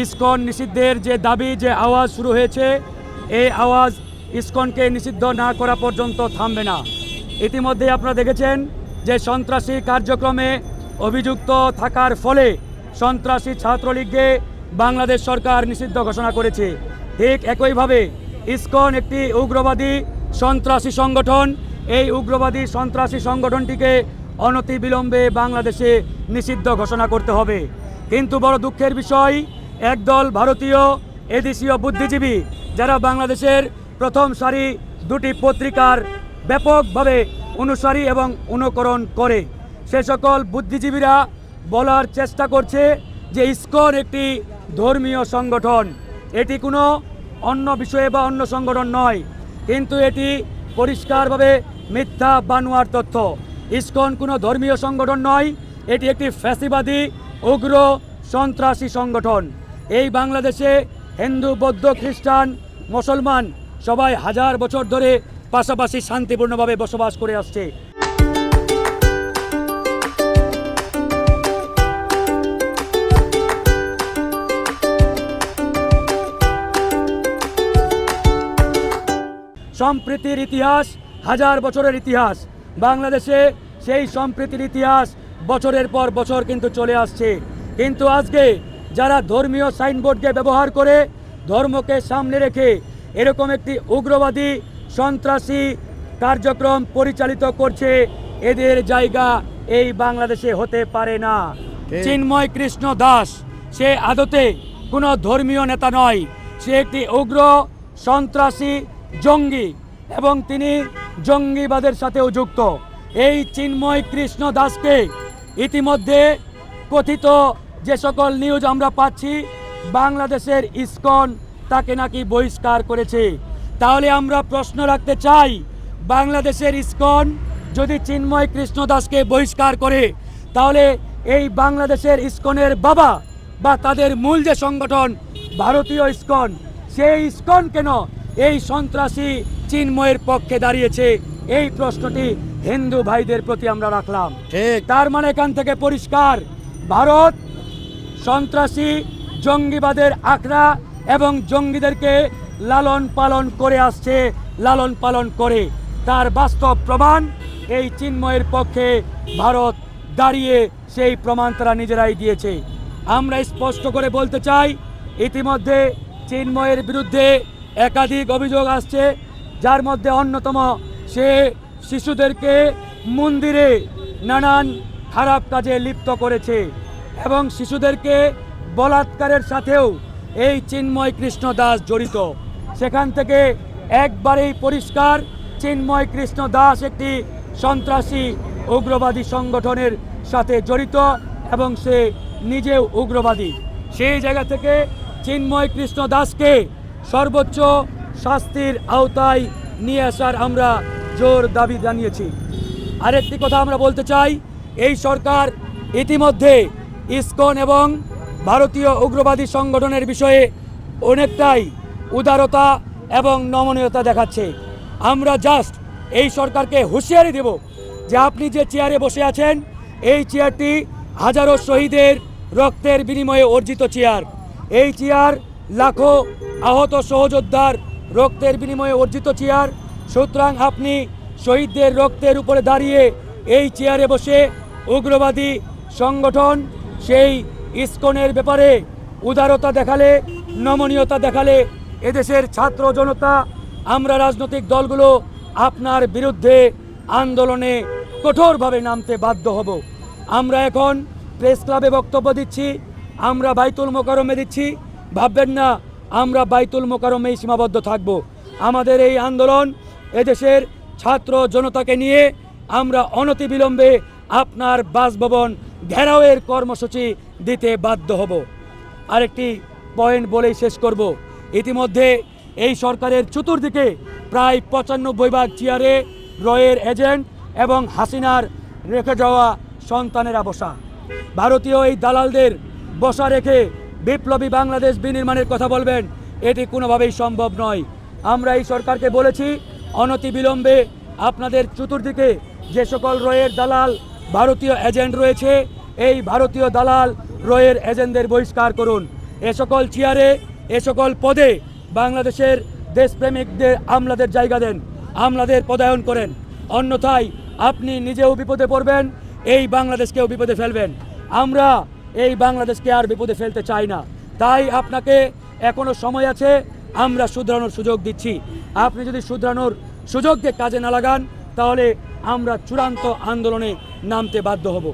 ISKCON নিষিদ্ধের যে দাবি, যে আওয়াজ শুরু হয়েছে, এই আওয়াজ ইসকনকে নিষিদ্ধ না করা পর্যন্ত থামবে না। ইতিমধ্যে আপনারা দেখেছেন যে সন্ত্রাসী কার্যক্রমে অভিযুক্ত থাকার ফলে সন্ত্রাসী ছাত্রলীগকে বাংলাদেশ সরকার নিষিদ্ধ ঘোষণা করেছে। ঠিক একইভাবে ইসকন একটি উগ্রবাদী সন্ত্রাসী সংগঠন। এই উগ্রবাদী সন্ত্রাসী সংগঠনটিকে অনতিবিলম্বে বাংলাদেশে নিষিদ্ধ ঘোষণা করতে হবে। কিন্তু বড় দুঃখের বিষয়, একদল ভারতীয় এদেশীয় বুদ্ধিজীবী যারা বাংলাদেশের প্রথম সারি দুটি পত্রিকার ব্যাপকভাবে অনুসারী এবং অনুকরণ করে, সে সকল বুদ্ধিজীবীরা বলার চেষ্টা করছে যে ইসকন একটি ধর্মীয় সংগঠন, এটি কোনো অন্য বিষয়ে বা অন্য সংগঠন নয়। কিন্তু এটি পরিষ্কারভাবে মিথ্যা বানোয়ার তথ্য। ইসকন কোনো ধর্মীয় সংগঠন নয়, এটি একটি ফ্যাসিবাদী উগ্র সন্ত্রাসী সংগঠন। এই বাংলাদেশে হিন্দু, বৌদ্ধ, খ্রিস্টান, মুসলমান সবাই হাজার বছর ধরে পাশাপাশি শান্তিপূর্ণভাবে বসবাস করে আসছে। সম্প্রীতির ইতিহাস হাজার বছরের ইতিহাস। বাংলাদেশে সেই সম্প্রীতির ইতিহাস বছরের পর বছর কিন্তু চলে আসছে। কিন্তু আজকে যারা ধর্মীয় সাইনবোর্ডকে ব্যবহার করে ধর্মকে সামনে রেখে এরকম একটি উগ্রবাদী সন্ত্রাসী কার্যক্রম পরিচালিত করছে, এদের জায়গা এই বাংলাদেশে হতে পারে না। চিন্ময় কৃষ্ণ দাস সে আদতে কোনো ধর্মীয় নেতা নয়, সে একটি উগ্র সন্ত্রাসী জঙ্গি এবং তিনি জঙ্গিবাদের সাথেও যুক্ত। এই চিন্ময় কৃষ্ণ দাসকে ইতিমধ্যে কথিত যে সকল নিউজ আমরা পাচ্ছি, বাংলাদেশের ইসকন তাকে নাকি বহিষ্কার করেছে। তাহলে আমরা প্রশ্ন রাখতে চাই, বাংলাদেশের ইসকন যদি চিন্ময় কৃষ্ণ দাসকে বহিষ্কার করে, তাহলে এই বাংলাদেশের ইসকনের বাবা বা তাদের মূল যে সংগঠন ভারতীয় ইসকন, সেই ইসকন কেন এই সন্ত্রাসী চিন্ময়ের পক্ষে দাঁড়িয়েছে? এই প্রশ্নটি হিন্দু ভাইদের প্রতি আমরা রাখলাম। তার মানে এখান থেকে পরিষ্কার, ভারত সন্ত্রাসী জঙ্গিবাদের আখড়া এবং জঙ্গিদেরকে লালন পালন করে আসছে, লালন পালন করে। তার বাস্তব প্রমাণ এই চিন্ময়ের পক্ষে ভারত দাঁড়িয়ে সেই প্রমাণ তারা নিজেরাই দিয়েছে। আমরা স্পষ্ট করে বলতে চাই, ইতিমধ্যে চিন্ময়ের বিরুদ্ধে একাধিক অভিযোগ আসছে, যার মধ্যে অন্যতম সে শিশুদেরকে মন্দিরে নানান খারাপ কাজে লিপ্ত করেছে এবং শিশুদেরকে বলাৎকারের সাথেও এই চিন্ময় কৃষ্ণ দাস জড়িত। সেখান থেকে একবারেই পরিষ্কার, চিন্ময় কৃষ্ণ দাস একটি সন্ত্রাসী উগ্রবাদী সংগঠনের সাথে জড়িত এবং সে নিজেও উগ্রবাদী। সেই জায়গা থেকে চিন্ময় কৃষ্ণ দাসকে সর্বোচ্চ শাস্তির আওতায় নিয়ে আসার আমরা জোর দাবি জানিয়েছি। আরেকটি কথা আমরা বলতে চাই, এই সরকার ইতিমধ্যে ইসকন এবং ভারতীয় উগ্রবাদী সংগঠনের বিষয়ে অনেকটাই উদারতা এবং নমনীয়তা দেখাচ্ছে। আমরা জাস্ট এই সরকারকে হুঁশিয়ারি দেব যে আপনি যে চেয়ারে বসে আছেন, এই চেয়ারটি হাজারো শহীদের রক্তের বিনিময়ে অর্জিত চেয়ার। এই চেয়ার লাখো আহত সহযোদ্ধার রক্তের বিনিময়ে অর্জিত চেয়ার। সুতরাং আপনি শহীদদের রক্তের উপরে দাঁড়িয়ে এই চেয়ারে বসে উগ্রবাদী সংগঠন সেই ইসকনের ব্যাপারে উদারতা দেখালে, নমনীয়তা দেখালে, এদেশের ছাত্র জনতা, আমরা রাজনৈতিক দলগুলো আপনার বিরুদ্ধে আন্দোলনে কঠোরভাবে নামতে বাধ্য হব। আমরা এখন প্রেস ক্লাবে বক্তব্য দিচ্ছি, আমরা বাইতুল মোকাররমে দিচ্ছি, ভাববেন না আমরা বাইতুল মোকাররমেই সীমাবদ্ধ থাকব। আমাদের এই আন্দোলন এদেশের ছাত্র জনতাকে নিয়ে আমরা অনতিবিলম্বে আপনার বাসভবন ঘেরাওয়ের কর্মসূচি দিতে বাধ্য হব। আরেকটি পয়েন্ট বলেই শেষ করব, ইতিমধ্যে এই সরকারের চতুর্দিকে প্রায় 95 চেয়ারে রয়ের এজেন্ট এবং হাসিনার রেখে যাওয়া সন্তানেরা বসা। ভারতীয় এই দালালদের বসা রেখে বিপ্লবী বাংলাদেশ বিনির্মাণের কথা বলবেন, এটি কোনোভাবেই সম্ভব নয়। আমরা এই সরকারকে বলেছি, অনতিবিলম্বে আপনাদের চতুর্দিকে যে সকল রয়ের দালাল ভারতীয় এজেন্ট রয়েছে, এই ভারতীয় দালাল রয়ের এজেন্টদের বহিষ্কার করুন। এ সকল চেয়ারে এ সকল পদে বাংলাদেশের দেশপ্রেমিকদের আমলাদের জায়গা দেন, আমলাদের পদায়ন করেন, অন্যথায় আপনি নিজেও বিপদে পড়বেন, এই বাংলাদেশকেও বিপদে ফেলবেন। আমরা এই বাংলাদেশকে আর বিপদে ফেলতে চাই না। তাই আপনাকে এখনো সময় আছে, আমরা শুধরানোর সুযোগ দিচ্ছি। আপনি যদি শুধরানোর সুযোগকে কাজে না লাগান তাহলে আমরা চূড়ান্ত আন্দোলনে নামতে বাধ্য হব।